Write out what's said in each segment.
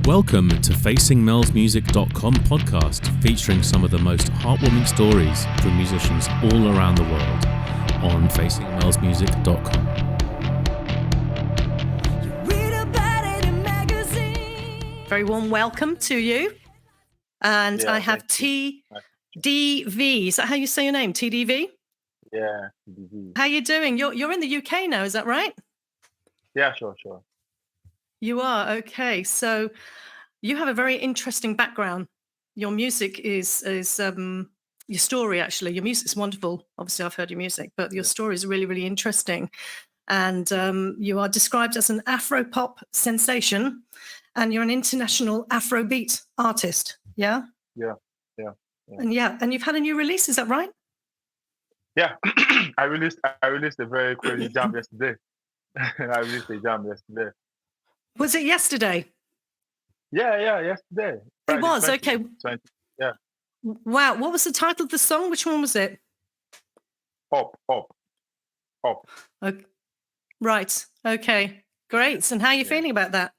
Welcome to FacingMelsMusic.com podcast, featuring some of the most heartwarming stories from musicians all around the world on FacingMelsMusic.com. Very warm welcome to you. And Yeah, I have thank you. Teedeevee. Is that how you say your name? Teedeevee? Yeah, Teedeevee. How you doing? You're in the UK now, is that right? Yeah, sure. You are, okay. So you have a very interesting background. Your music is your story, actually. Your music's wonderful. Obviously, I've heard your music, but your story is really, really interesting. And you are described as an Afropop sensation, and you're an international Afrobeat artist. Yeah? Yeah. And you've had a new release, is that right? Yeah. I released a very crazy jam yesterday. I released a jam yesterday. Was it yesterday? Yeah, yesterday. It was, 20, okay. 20, yeah. Wow, what was the title of the song? Which one was it? Up. Okay. Right, okay, great. And how are you feeling about that?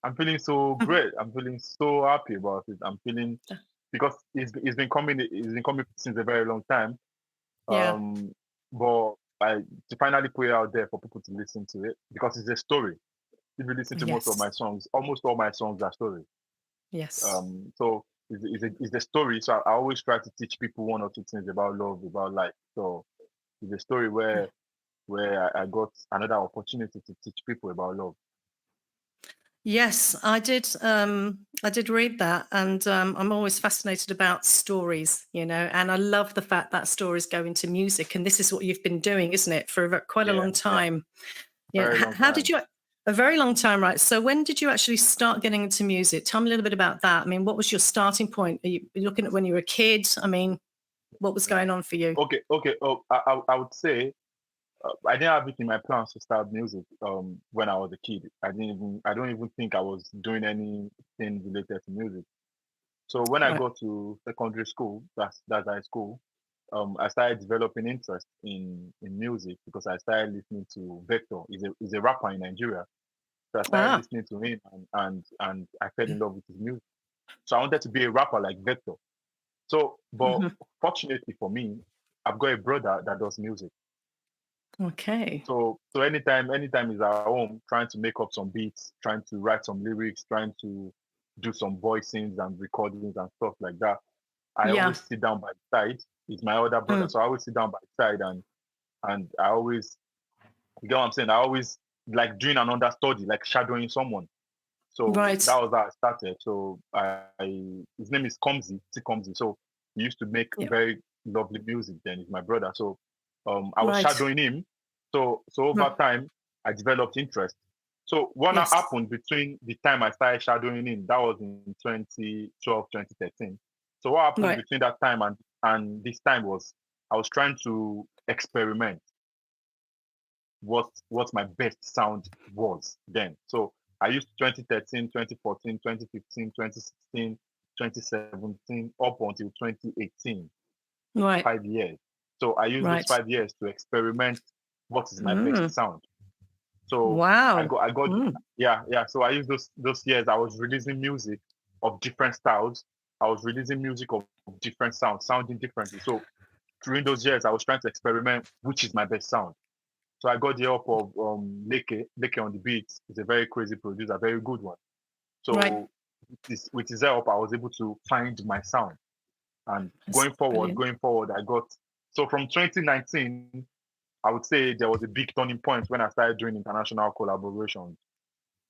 I'm feeling so great. I'm feeling so happy about it. I'm feeling because it's been coming since a very long time. Yeah. But to finally put it out there for people to listen to it, because it's a story. If you listen to most of my songs, almost all my songs are stories. Yes. So it's the story. So I always try to teach people one or two things about love, about life. So it's a story where I got another opportunity to teach people about love. Yes, I did. I did read that, and I'm always fascinated about stories, and I love the fact that stories go into music, and this is what you've been doing, isn't it, for quite a long time? Yeah. How did you? A very long time, right? So when did you actually start getting into music? Tell me a little bit about that. I mean, what was your starting point? Are you looking at when you were a kid? I mean, what was going on for you? Okay. Oh, I would say I didn't have it in my plans to start music when I was a kid. I don't even think I was doing anything related to music. So when I got to secondary school, that's high school, I started developing interest in music because I started listening to Vector. He's a rapper in Nigeria. So I started listening to him and I fell in love with his music. So I wanted to be a rapper like Vector. So, but fortunately for me, I've got a brother that does music. Okay. So anytime he's at home trying to make up some beats, trying to write some lyrics, trying to do some voicings and recordings and stuff like that, I always sit down by his side. He's my older brother, so I always sit down by his side and I always, you get what I'm saying? I always like doing an understudy, like shadowing someone. So that was how I started. So his name is Comsy, Comsy. So he used to make very lovely music then. He's my brother. So I was shadowing him. So over time, I developed interest. So what happened between the time I started shadowing him, that was in 2012, 2013. So what happened between that time and this time was I was trying to experiment what my best sound was then. So I used 2013, 2014, 2015, 2016, 2017, up until 2018. Right. 5 years. So I used those 5 years to experiment what is my best sound. So I got So I used those years. I was releasing music of different styles. I was releasing music of different sounds, sounding differently. So during those years, I was trying to experiment which is my best sound. So I got the help of Leke on the beats. He's a very crazy producer, very good one. So with his help, I was able to find my sound. And going forward, I got, so from 2019, I would say there was a big turning point when I started doing international collaborations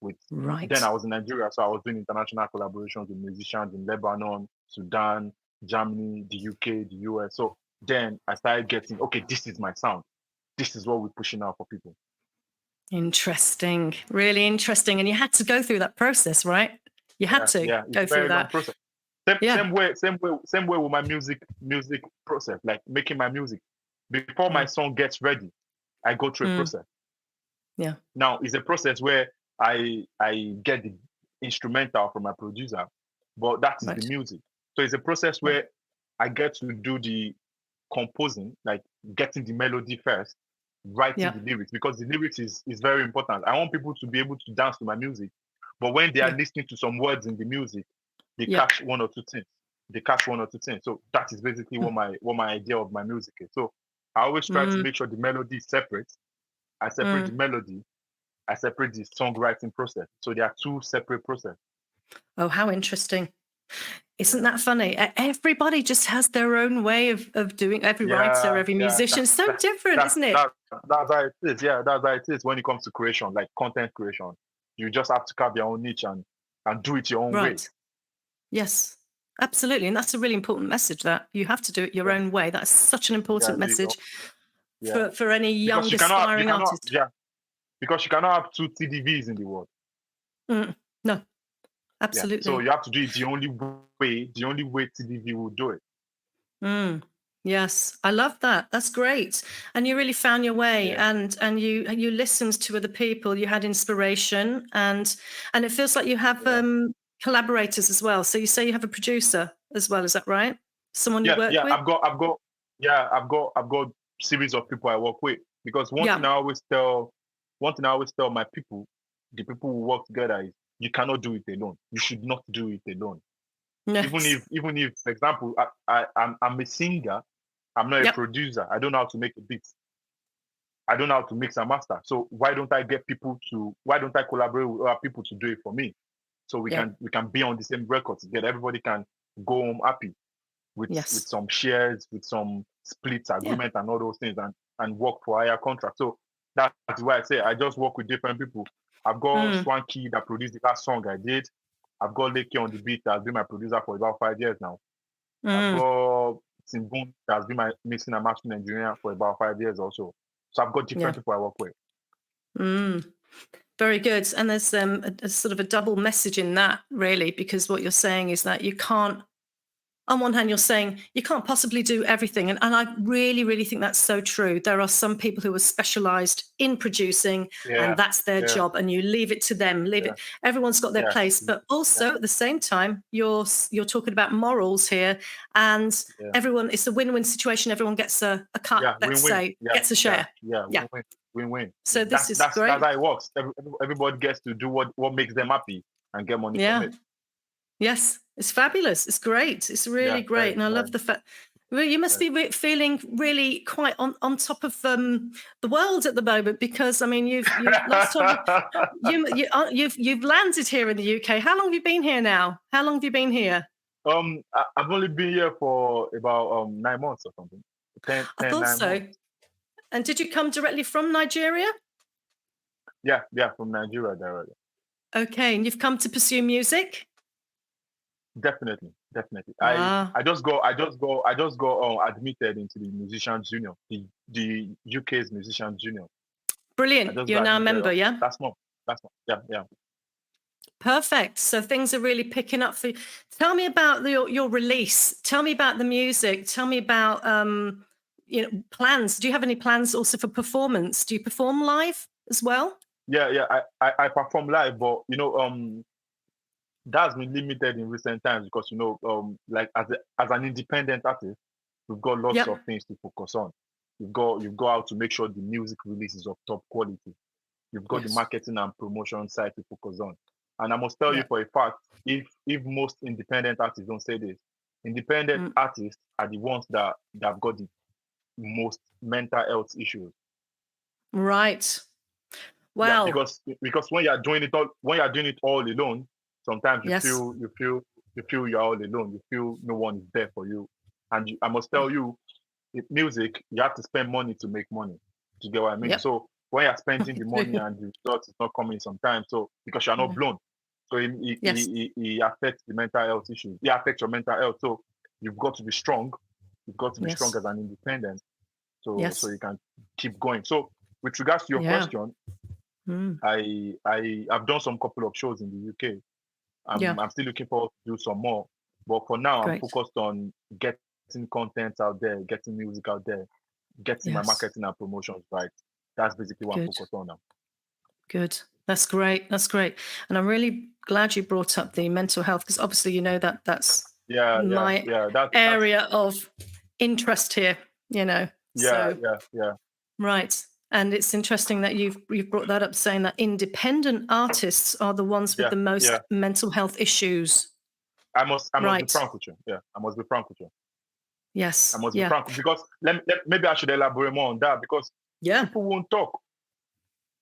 with, then I was in Nigeria, so I was doing international collaborations with musicians in Lebanon, Sudan, Germany, the UK, the US. So then I started getting, okay, this is my sound. This is what we're pushing out for people. Interesting, really interesting. And you had to go through that process, right? You had to go through that process. Same way with my music process, like making my music. Before my song gets ready, I go through a process. Yeah. Now it's a process where I get the instrumental from my producer, but that is the music. So it's a process where I get to do the composing, like getting the melody first, writing the lyrics, because the lyrics is very important. I want people to be able to dance to my music, But when they are Yeah. listening to some words in the music, they Yeah. catch one or two things. So that is basically what my idea of my music is. So I always try to make sure the melody is separate. I separate the melody. I separate the songwriting process. So there are two separate processes. Oh, how interesting. Isn't Yeah. that funny? Everybody just has their own way of doing, every writer, every musician. It's so different, isn't it? That's how it is. Yeah, that's how it is when it comes to creation, like content creation. You just have to carve your own niche and do it your own way. Right. Yes, absolutely. And that's a really important message, that you have to do it your own way. That's such an important message for any young aspiring artist. Yeah, because you cannot have two Teedeevees in the world. No, absolutely. Yeah. So you have to do it the only way Teedeevee will do it. Yes, I love that. That's great. And you really found your way, and you listened to other people. You had inspiration, and it feels like you have collaborators as well. So you say you have a producer as well. Is that right? Someone you work with? I've got series of people I work with, because one thing I always tell my people, the people who work together, is you cannot do it alone. You should not do it alone. Yes. Even if, for example, I'm a singer, I'm not a producer. I don't know how to make a beat. I don't know how to mix and master. So why don't I collaborate with other people to do it for me? So we can be on the same record together. Everybody can go home happy with some shares, with some split agreement and all those things, and work for higher contract. So that's why I say I just work with different people. I've got Swanky that produced the last song I did. I've got Leke on the beat that has been my producer for about 5 years now. I've got Simbun that has been my mixing and mastering engineer for about 5 years also. So I've got different people I work with. Very good. And there's a sort of a double message in that, really, because what you're saying is that you can't, on one hand, you're saying you can't possibly do everything. And I really, really think that's so true. There are some people who are specialized in producing, and that's their job, and you leave it to them. Everyone's got their place. But also at the same time, you're talking about morals here, and everyone, it's a win-win situation. Everyone gets a cut, gets a share. Win-win. So this is great. That's how it works. Everybody gets to do what makes them happy and get money from it. Yes, it's fabulous. It's great. It's really great. And I love the fact, you must be feeling really quite on top of the world at the moment, because I mean, you've last time you've landed here in the UK. How long have you been here now? How long have you been here? I've only been here for about 9 months or something. 10, I thought so. Months. And did you come directly from Nigeria? Yeah, from Nigeria directly. Okay, and you've come to pursue music? Definitely. I just got admitted into the Musicians Union, the UK's Musicians Union. Brilliant. You're now a member, yeah? That's more. Yeah. Perfect. So things are really picking up for you. Tell me about your release. Tell me about the music. Tell me about plans. Do you have any plans also for performance? Do you perform live as well? Yeah. I perform live, but that's been limited in recent times, because like as an independent artist, we've got lots of things to focus on. You've got how to make sure the music release is of top quality. You've got the marketing and promotion side to focus on. And I must tell you for a fact, if most independent artists don't say this, independent artists are the ones that have got the most mental health issues. Right. Wow. Because when you're doing it all alone, sometimes you feel you're all alone. You feel no one is there for you. And I must tell you, with music, you have to spend money to make money. Do you get what I mean? Yep. So when you're spending the money and the result is not coming sometimes, so because you're not blown, so it affects the mental health issues. It affects your mental health. So you've got to be strong. You've got to be strong as an independent, so you can keep going. So with regards to your question, I've done some couple of shows in the UK. I'm still looking forward to do some more, but for now I'm focused on getting content out there, getting music out there, getting my marketing and promotions right. That's basically what I'm focused on now. Good. That's great. And I'm really glad you brought up the mental health, because obviously that's my area of interest here. Yeah. Right. And it's interesting that you've brought that up, saying that independent artists are the ones with the most mental health issues. I must be Right. frank with you. Yeah, I must be frank with you. Yes. I must be frank because maybe I should elaborate more on that because people won't talk.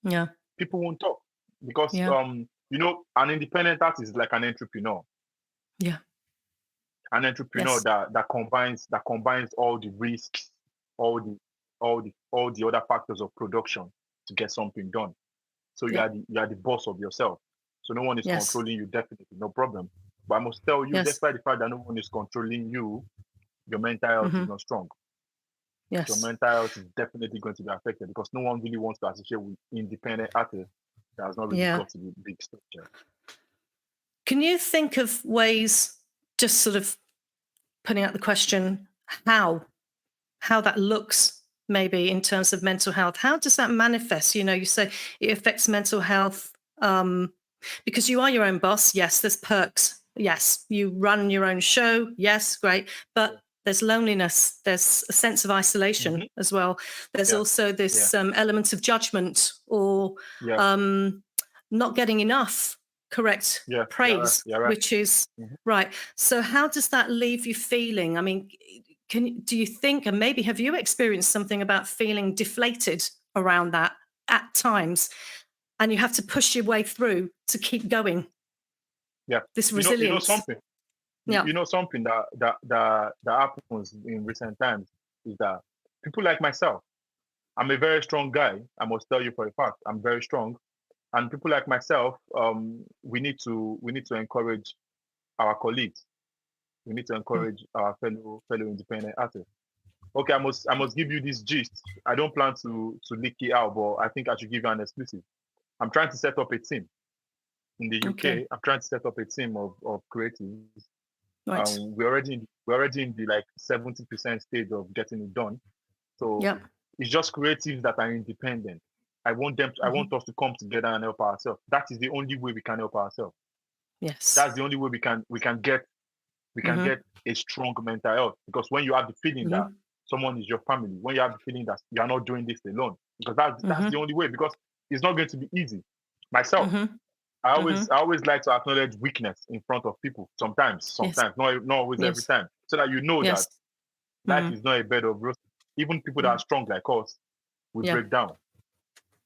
Yeah. People won't talk because you know, an independent artist is like an entrepreneur. Yeah. An entrepreneur that combines all the risks, all the other factors of production to get something done. So you are the boss of yourself. So no one is controlling you, definitely, no problem. But I must tell you, despite the fact that no one is controlling you, your mental health is not strong. Yes. Your mental health is definitely going to be affected because no one really wants to associate with independent artists that has not really got to the big structure. Can you think of ways, just sort of putting out the question, how that looks maybe in terms of mental health? How does that manifest? You know, you say it affects mental health because you are your own boss. Yes, there's perks. Yes, you run your own show. Yes, great. But there's loneliness. There's a sense of isolation as well. There's also this element of judgment or not getting enough correct praise, which is right. So how does that leave you feeling? I mean, do you think, and maybe have you experienced something about feeling deflated around that at times, and you have to push your way through to keep going? Yeah, this resilience. You know something. You know something that happens in recent times is that people like myself, I'm a very strong guy. I must tell you for a fact, I'm very strong. And people like myself, we need to encourage our colleagues. We need to encourage our fellow independent artists. Okay, I must give you this gist. I don't plan to leak it out, but I think I should give you an exclusive. I'm trying to set up a team in the UK. Okay. I'm trying to set up a team of creatives. Right. We're already in the like 70% stage of getting it done. So it's just creatives that are independent. I want us to come together and help ourselves. That is the only way we can help ourselves. Yes. That's the only way we can get a strong mental health. Because when you have the feeling that someone is your family, when you have the feeling that you are not doing this alone, because that's the only way. Because it's not going to be easy. Myself, I always like to acknowledge weakness in front of people. Sometimes, not always every time, so that you know that life is not a bed of roses. Even people that are strong like us will break down.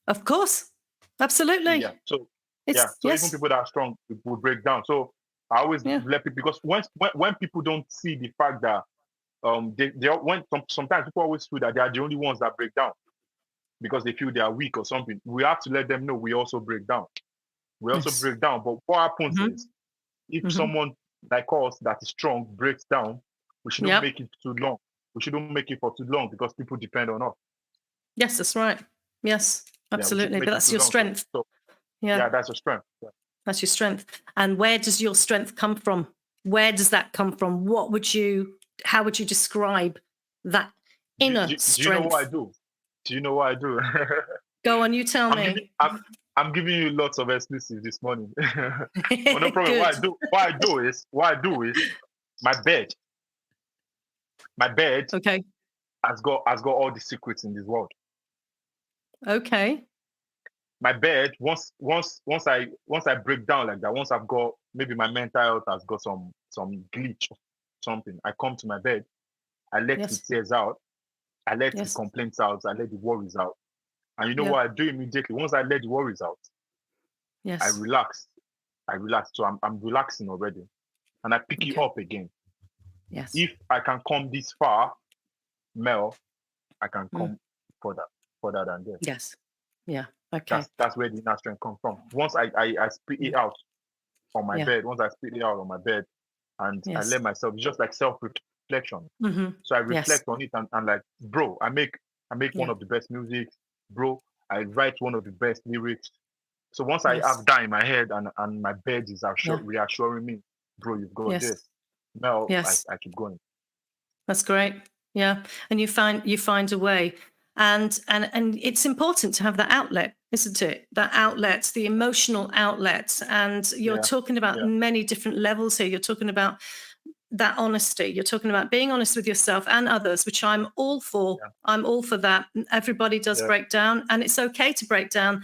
Of course, absolutely. Yeah. So even people that are strong will break down. So I always let people, because when people don't see the fact that sometimes people always feel that they are the only ones that break down because they feel they are weak or something. We have to let them know we also break down. We also break down. But what happens is, if someone like us that is strong breaks down, we shouldn't make it too long. We shouldn't make it for too long because people depend on us. Yes, that's right. Yes, absolutely. But that's your strength. That's your strength. Yeah. That's your strength. And where does your strength come from? Where does that come from? How would you describe that inner strength? Do you know what I do? Do you know what I do? Go on, you tell me. I'm giving you lots of exclusives this morning. Well, no problem. What I do is my bed. My bed has got all the secrets in this world. Okay. My bed, once I break down like that, once I've got, maybe my mental health has got some glitch or something, I come to my bed, I let the tears out, I let the complaints out, I let the worries out. And you know what I do immediately? Once I let the worries out, I relax. So I'm relaxing already. And I pick it up again. Yes. If I can come this far, Mel, I can come further than this. Yes. Yeah. Okay. That's where the inner strength comes from. Once I spit it out on my bed, and I let myself, it's just like self-reflection. So I reflect on it and like, bro, I make one of the best music, bro. I write one of the best lyrics. So once I have that in my head and my bed is reassuring me, bro, you've got this. Now I keep going. That's great. Yeah. And you find a way. And it's important to have that outlet, isn't it? That outlet, the emotional outlet. And you're talking about many different levels here. You're talking about that honesty. You're talking about being honest with yourself and others, which I'm all for. Yeah. I'm all for that. Everybody does break down, and it's okay to break down.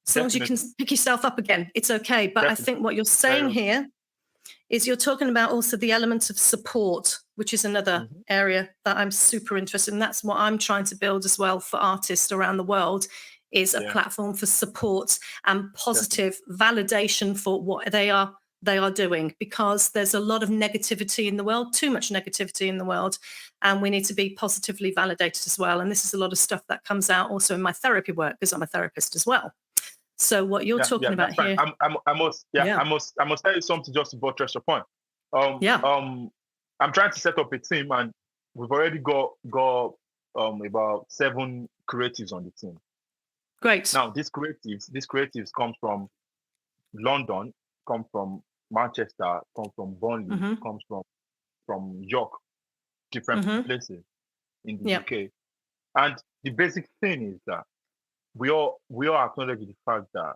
As long as you can pick yourself up again, it's okay. But I think what you're saying here is you're talking about also the element of support, which is another area that I'm super interested in. That's what I'm trying to build as well for artists around the world, is a platform for support and positive validation for what they are doing, because there's a lot of negativity in the world, too much negativity in the world, and we need to be positively validated as well. And this is a lot of stuff that comes out also in my therapy work, because I'm a therapist as well. So what you're talking about here, I must tell you something just to buttress your point. I'm trying to set up a team, and we've already got about 7 creatives on the team. Great. Now these creatives come from London, come from Manchester, come from Burnley, comes from York, different places in the UK. And the basic thing is that we all acknowledge the fact that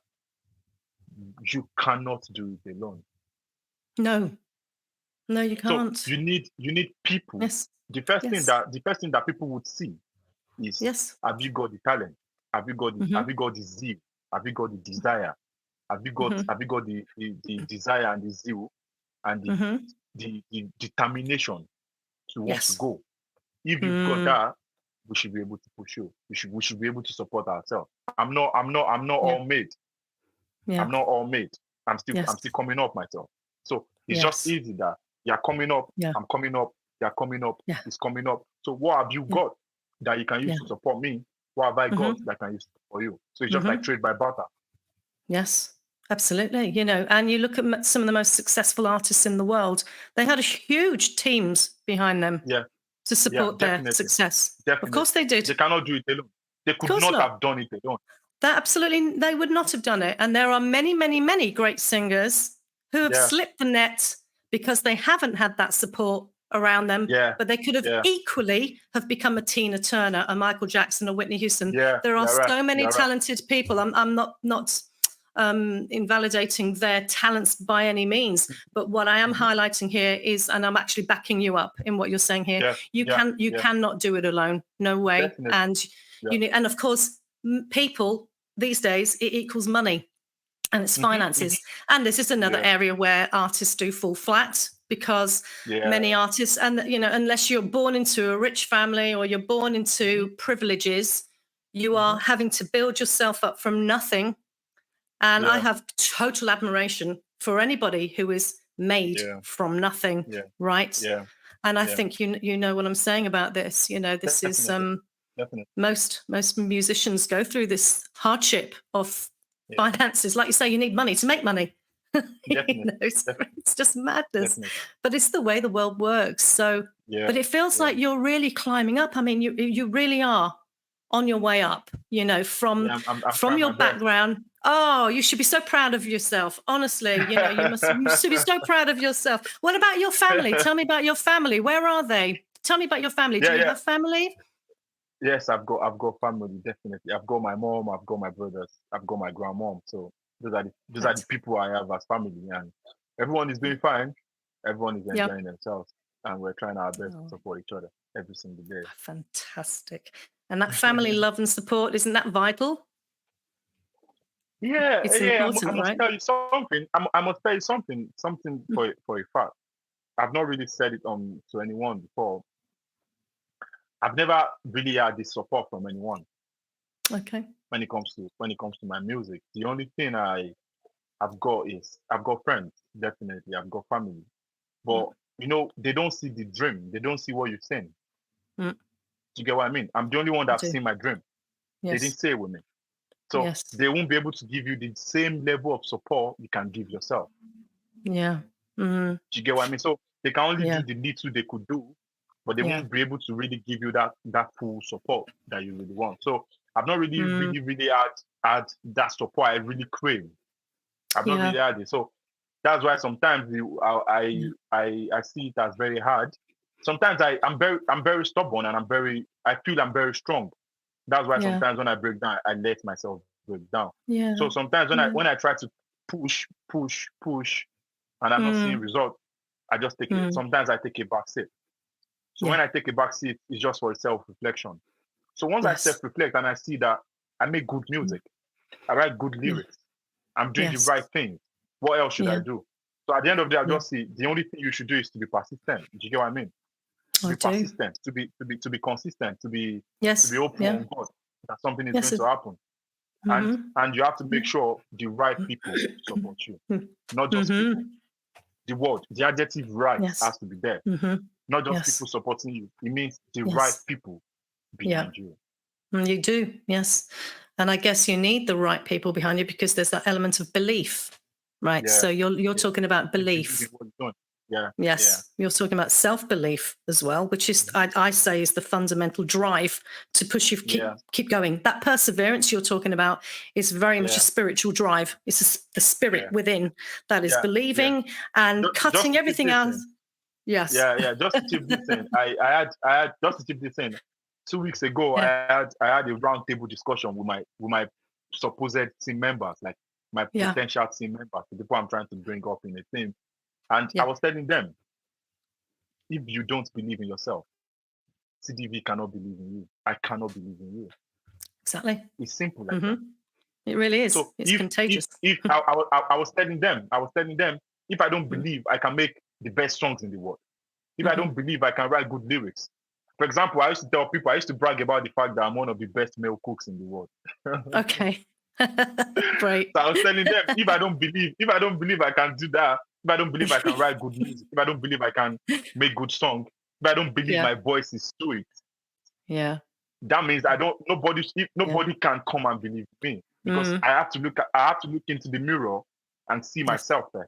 you cannot do it alone. No, you can't. So you need people. Yes. The first thing that people would see is, have you got the talent? Have you got the zeal? Have you got the desire? Have you got the desire and the zeal and the determination to want to go? If you've got that, we should be able to push you. We should be able to support ourselves. I'm not all made. Yeah. I'm not all made. I'm still coming up myself. So it's just easy that you're coming up, I'm coming up, you're coming up, it's coming up. So what have you got that you can use to support me? What have I got that I can use for you? So it's just like trade by barter. Yes, absolutely. You know, and you look at some of the most successful artists in the world, they had huge teams behind them to support their success. Definitely. Of course they did. They cannot do it alone. They could not have done it alone. They would not have done it. And there are many, many, many great singers who have slipped the net because they haven't had that support around them. Yeah. But they could have equally have become a Tina Turner, a Michael Jackson, or Whitney Houston. Yeah, there are so many talented people. I'm not invalidating their talents by any means, but what I am highlighting here is, and I'm actually backing you up in what you're saying here. You cannot do it alone. No way. Definitely. And you need, and of course, people these days, it equals money and it's finances. And this is another area where artists do fall flat, because many artists, and you know, unless you're born into a rich family or you're born into privileges, you are having to build yourself up from nothing. And I have total admiration for anybody who is made from nothing, right? Yeah. And I think you know what I'm saying about this. You know, this Definitely. Most musicians go through this hardship of finances. Like you say, you need money to make money. You know, it's just madness. Definitely. But it's the way the world works. So, but it feels like you're really climbing up. I mean, you really are on your way up. You know, from your background. Oh, you should be so proud of yourself. Honestly, you know, you should be so proud of yourself. What about your family? Tell me about your family. Where are they? Tell me about your family. Do you have family? Yes, I've got family, definitely. I've got my mom, I've got my brothers, I've got my grandmom. So those are the people I have as family, and everyone is doing fine. Everyone is enjoying themselves, and we're trying our best to support each other every single day. Fantastic. And that family love and support, isn't that vital? Yeah, it's important, I must tell you something. I must tell you something for a fact. I've not really said it to anyone before. I've never really had this support from anyone. Okay. When it comes to my music, the only thing I've got friends, definitely. I've got family, but you know, they don't see the dream. They don't see what you're saying. Do you get what I mean? I'm the only one that's seen my dream. Yes. They didn't say it with me, so they won't be able to give you the same level of support you can give yourself. Yeah. Mm-hmm. Do you get what I mean? So they can only do the little they could do, but they won't be able to really give you that full support that you really want. So I've not really had that support I really crave. I've not really had it. So that's why sometimes I see it as very hard. Sometimes I'm very stubborn, and I feel I'm very strong. That's why sometimes when I break down, I let myself break down. Yeah. So sometimes when I try to push, and I'm not seeing results, I just take it. Sometimes I take a back seat. So when I take a back seat, it's just for self-reflection. So once I self-reflect and I see that I make good music, I write good lyrics, I'm doing the right thing, what else should I do? So at the end of the day, I just see the only thing you should do is to be persistent. Do you get what I mean? To be persistent, to be consistent, to be open on God that something is going to happen. And you have to make sure the right people support you, not just people. The word, the adjective right has to be there. Not just people supporting you. It means the right people behind you. You do, yes. And I guess you need the right people behind you because there's that element of belief, right? So you're talking about belief. You're talking about self-belief as well, which is, I say, is the fundamental drive to push you keep going. That perseverance you're talking about is very much a spiritual drive. It's the spirit within that is believing and cutting everything out. Just to tip this in, I had just to tip this in. 2 weeks ago, I had a round table discussion with my supposed team members, like my potential team members, the people I'm trying to bring up in the team. And I was telling them, if you don't believe in yourself, Teedeevee cannot believe in you. I cannot believe in you. Exactly. It's simple like that. It really is. So it's contagious. If I was telling them, if I don't believe I can make the best songs in the world, if I don't believe I can write good lyrics. For example, I used to tell people, I used to brag about the fact that I'm one of the best male cooks in the world. Okay. Right. So I was telling them, if I don't believe I can do that, if I don't believe I can write good music, if I don't believe I can make good songs, if I don't believe my voice is sweet, that means nobody can come and believe me because I have to look into the mirror and see myself there.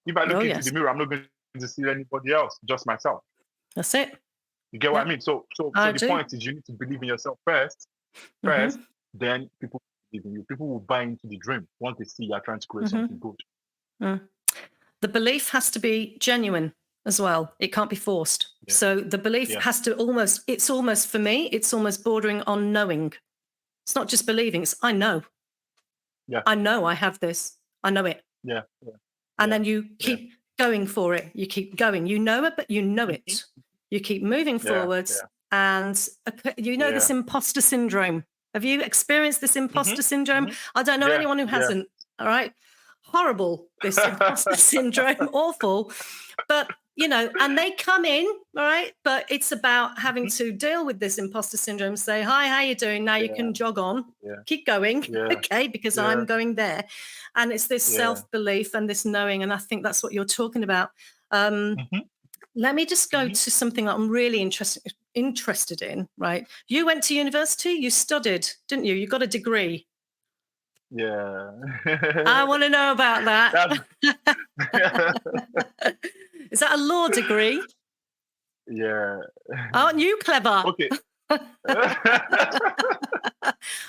If I look into the mirror, I'm not going to see anybody else, just myself. That's it. You get what I mean? So the point is you need to believe in yourself first, then people believe in you. People will buy into the dream once they see you're trying to create something good. The belief has to be genuine as well. It can't be forced. Yeah. So the belief has to it's almost for me, it's almost bordering on knowing. It's not just believing, it's I know. Yeah. I know I have this. I know it. Yeah. And then you keep going for it. You keep going. You know it, but you know it. You keep moving forwards. And this imposter syndrome. Have you experienced this imposter syndrome? I don't know anyone who hasn't. All right. Horrible, this imposter syndrome, awful. But, and they come in, all right? But it's about having to deal with this imposter syndrome, say, hi, how you doing? Now you can jog on, keep going, okay, because I'm going there. And it's this self-belief and this knowing, and I think that's what you're talking about. Let me just go to something that I'm really interested in, right? You went to university, you studied, didn't you? You got a degree. Yeah. I want to know about that. Is that a law degree? Yeah. Aren't you clever? Okay.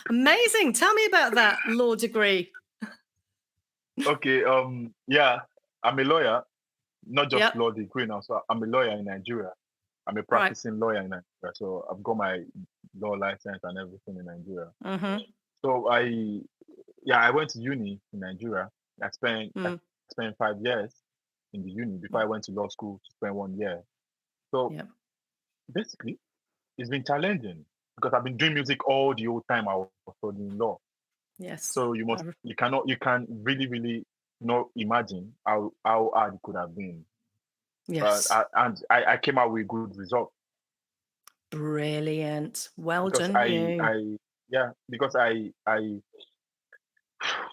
Amazing. Tell me about that law degree. Okay. Yeah, I'm a lawyer, not just law degree now. So I'm a lawyer in Nigeria. I'm a practicing lawyer in Nigeria. So I've got my law license and everything in Nigeria. So I went to uni in Nigeria. I spent 5 years in the uni before I went to law school to spend 1 year. So basically, it's been challenging because I've been doing music all the old time I was studying law. Yes. So you can really, really not imagine how hard it could have been. Yes. And I came out with a good result. Brilliant. Well done, you. Because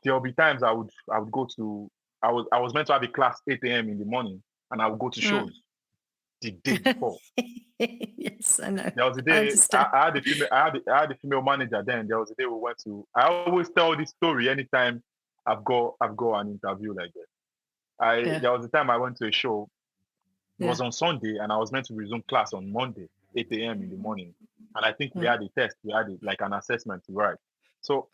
there'll be times I would go to I was meant to have a class 8 a.m. in the morning, and I would go to shows the day before. Yes, I know. There was a day I had a female manager. Then there was a day we went to. I always tell this story anytime I've got an interview like that. There was a time I went to a show. It was on Sunday, and I was meant to resume class on Monday, 8 a.m. in the morning. And I think we had a test. We had like an assessment to write. So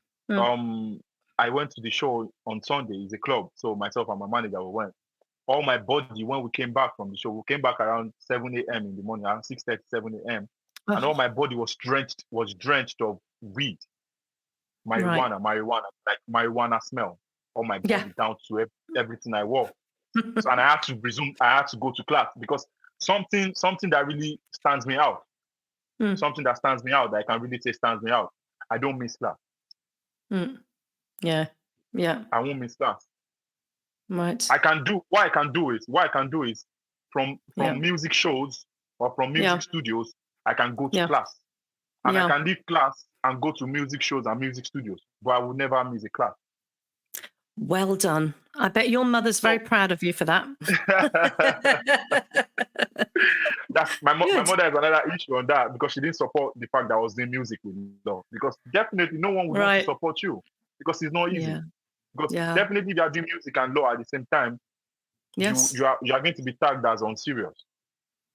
I went to the show on Sunday. It's a club. So myself and my manager, we went. All my body, when we came back from the show, we came back around 7 a.m. in the morning, around 6:30, 7 a.m. And all my body was drenched of weed. Marijuana, like marijuana smell. All my body down to everything I wore. So, and I had to resume. I had to go to class because something that really stands me out. Something that stands me out that I can really say stands me out. I don't miss class. Yeah. I won't miss class. Right. What I can do is from music shows or from music studios, I can go to class. And I can leave class and go to music shows and music studios, but I will never miss a class. Well done. I bet your mother's very proud of you for that. That's my mother has another issue on that because she didn't support the fact that I was doing music with love. Because definitely no one would want to support you because it's not easy. Because definitely if you are doing music and law at the same time, you are going to be tagged as unserious.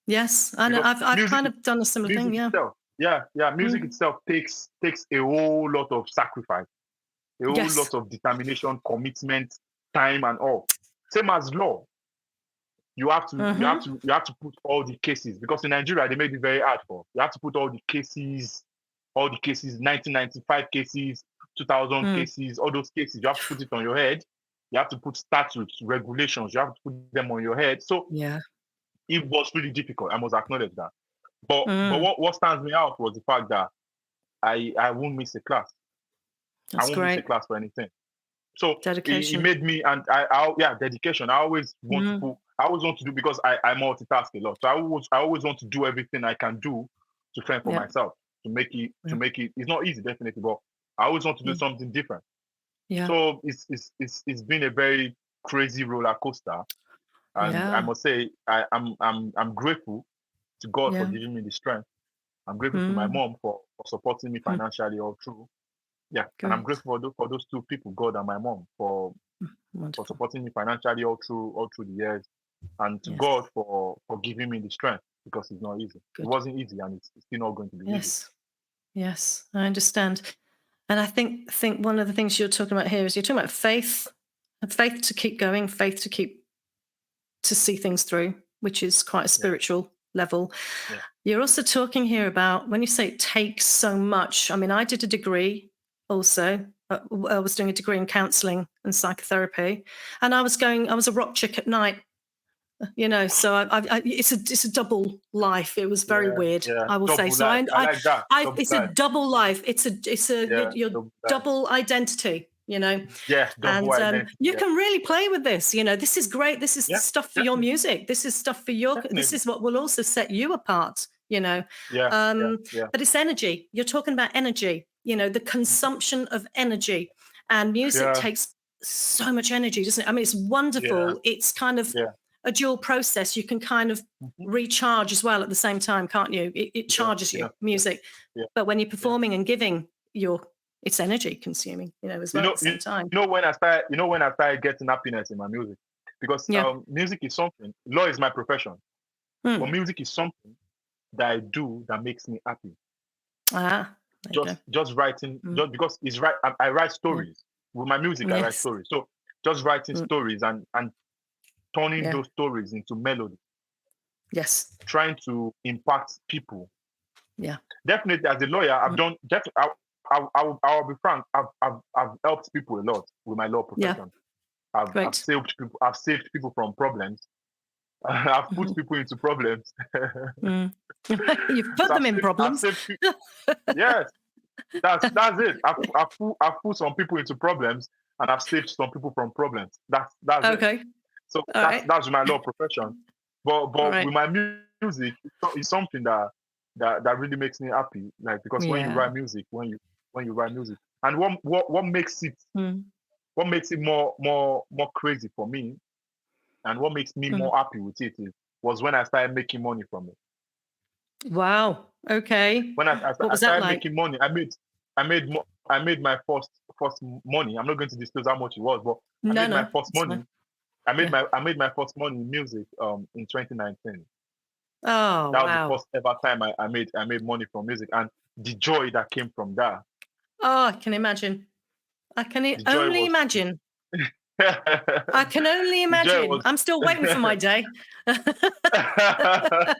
Yes, I know. I've kind of done a similar thing. Music itself takes a whole lot of sacrifice, a whole lot of determination, commitment, time, and all. Same as law. You have to put all the cases because in Nigeria they made it very hard for. You have to put all the cases, 1995 cases, 2000 cases, all those cases. You have to put it on your head. You have to put statutes, regulations. You have to put them on your head. So it was really difficult. I must acknowledge that. But what stands me out was the fact that I won't miss a class. That's I won't great. miss a class for anything. So dedication. It made me, and dedication. I always want to put. I always want to do because I multitask a lot. So I always want to do everything I can do to train for myself to make it. It's not easy, definitely, but I always want to do something different. Yeah. So it's been a very crazy roller coaster, and I must say I'm grateful to God for giving me the strength. I'm grateful to my mom for supporting me financially all through. Yeah, good. And I'm grateful for those two people, God and my mom, for supporting me financially all through the years, and to God for giving me the strength because it's not easy. Good. It wasn't easy, and it's still not going to be easy. Yes, I understand. And I think one of the things you're talking about here is you're talking about faith to keep going, faith to see things through, which is quite a spiritual level. Yeah. You're also talking here about when you say it takes so much. I mean, I did a degree also. I was doing a degree in counselling and psychotherapy, and I was a rock chick at night. So it's a double life. It was very weird. I will say. So I like that. It's a double life. It's your double identity. Yeah, double identity. You can really play with this. This is great. This is stuff for your music. This is stuff for your. Definitely. This is what will also set you apart. But it's energy. You're talking about energy. The consumption of energy, and music takes so much energy, doesn't it? I mean, it's wonderful. Yeah. It's kind of a dual process. You can kind of recharge as well at the same time, can't you? It charges you, music. Yeah. But when you're performing and giving, it's energy consuming, as well at the same time. When I started getting happiness in my music, because music is something. Law is my profession, but music is something that I do that makes me happy. Just writing, just because it's right. I write stories with my music. I write stories. So just writing stories and turning those stories into melody. Yes. Trying to impact people. Yeah. Definitely, as a lawyer, I've done. I'll be frank. I've helped people a lot with my law profession. I've saved people. I've saved people from problems. I've put people into problems. You've put them in problems. Yes, that's it. I've put some people into problems, and I've saved some people from problems. That's okay. It. So that's my law profession. But with my music, it's something that really makes me happy. Like because when you write music, when you write music, and what makes it more crazy for me, and what makes me more happy with it was when I started making money from it. Wow. Okay. When I started making money, I made my first money. I'm not going to disclose how much it was, but I made my first money. Fine. I made my first money in music in 2019. Oh, that was the first ever time I made money from music, and the joy that came from that. Oh, I can imagine. I can only imagine. I can only imagine. I'm still waiting for my day. The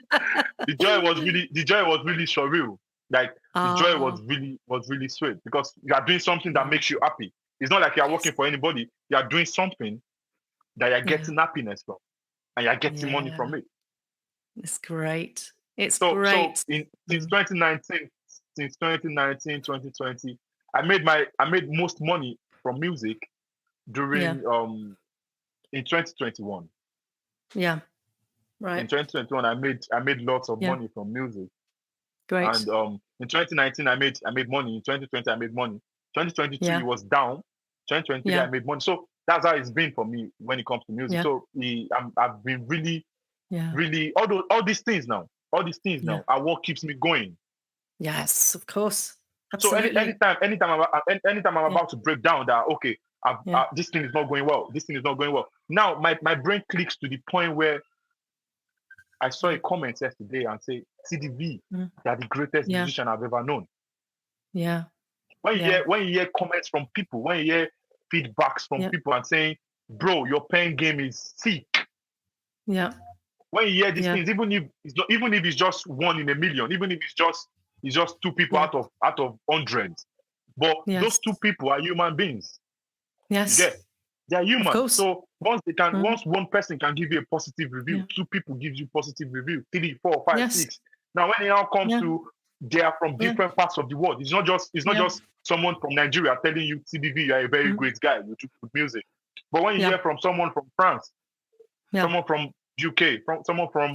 joy was really surreal. Like the joy was really sweet because you are doing something that makes you happy. It's not like you are working for anybody. You are doing something that you're getting happiness from, and you're getting money from it. It's great. It's So great. since 2019, 2020, I made most money from music during in 2021. Yeah. Right. In 2021, I made lots of money from music. Great. And in 2019, I made money. In 2020, I made money. 2022 it was down. 2023 I made money. So that's how it's been for me when it comes to music. So I've been really all these things now. Are what keeps me going. Yes, of course. Absolutely. So anytime I'm about to break down that, okay, this thing is not going well. This thing is not going well. Now my brain clicks to the point where I saw a comment yesterday and say, Teedeevee, they're the greatest musician I've ever known. Yeah. When you hear comments from people, when you hear feedbacks from people and saying, bro, your pen game is sick. Yeah. When you hear these things, even if it's just 1 in a million, even if it's just 2 people out of hundreds, but those 2 people are human beings. Yes. They are human. So once one person can give you a positive review, 2 people give you positive review, 3, 4, 5, 6. Now when it now comes to they are from different parts of the world, it's not just someone from Nigeria telling you, Teedeevee, you're a very great guy, you do good music. But when you hear from someone from France, someone from UK, someone from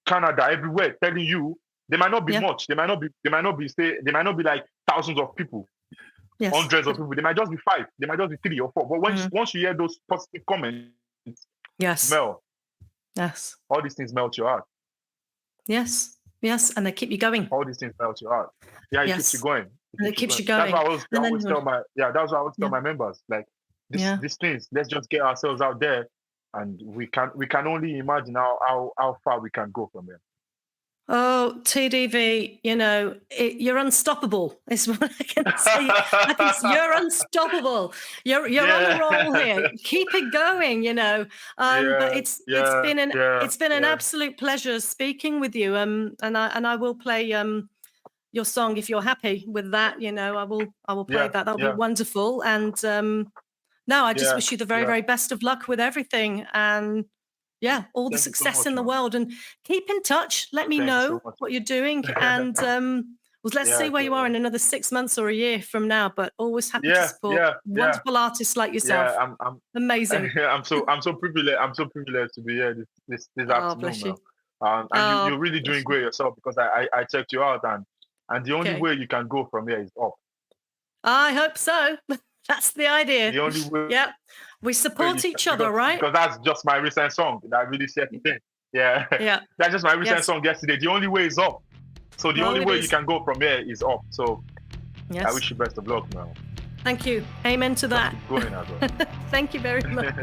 Canada, everywhere, telling you, they might not be much. They might not be like thousands of people, hundreds of people. They might just be 5. They might just be 3 or 4. But once you hear those positive comments, smell. Yes. All these things melt your heart. Yes. Yes, and they keep you going. All these things melt your heart. Yeah, it keeps you going. It keeps you going. That's what I always tell my members. Like these things, let's just get ourselves out there, and we can only imagine how far we can go from there. Oh, Teedeevee, you're unstoppable. Is what I can say. I think you're unstoppable. You're on a roll here. Keep it going. But it's been an absolute pleasure speaking with you. And I will play your song if you're happy with that. I will play that. That'll be wonderful. And no, I just wish you the very, very best of luck with everything. And all the success in the world, and keep in touch. Let me know what you're doing, and let's see where you are in another 6 months or a year from now. But always happy to support wonderful artists like yourself. I'm amazing. I'm so privileged to be here this afternoon. And you're really doing great yourself, because I checked you out, and the only way you can go from here is up. I hope so. That's the idea. The only way. Yeah. We support each other, right? Because that's just my recent song that really set the thing. Yeah. That's just my recent song yesterday. The only way is up. So the only way you can go from here is up. So I wish you best of luck now. Thank you. Amen to that. Keep going as well. Thank you very much.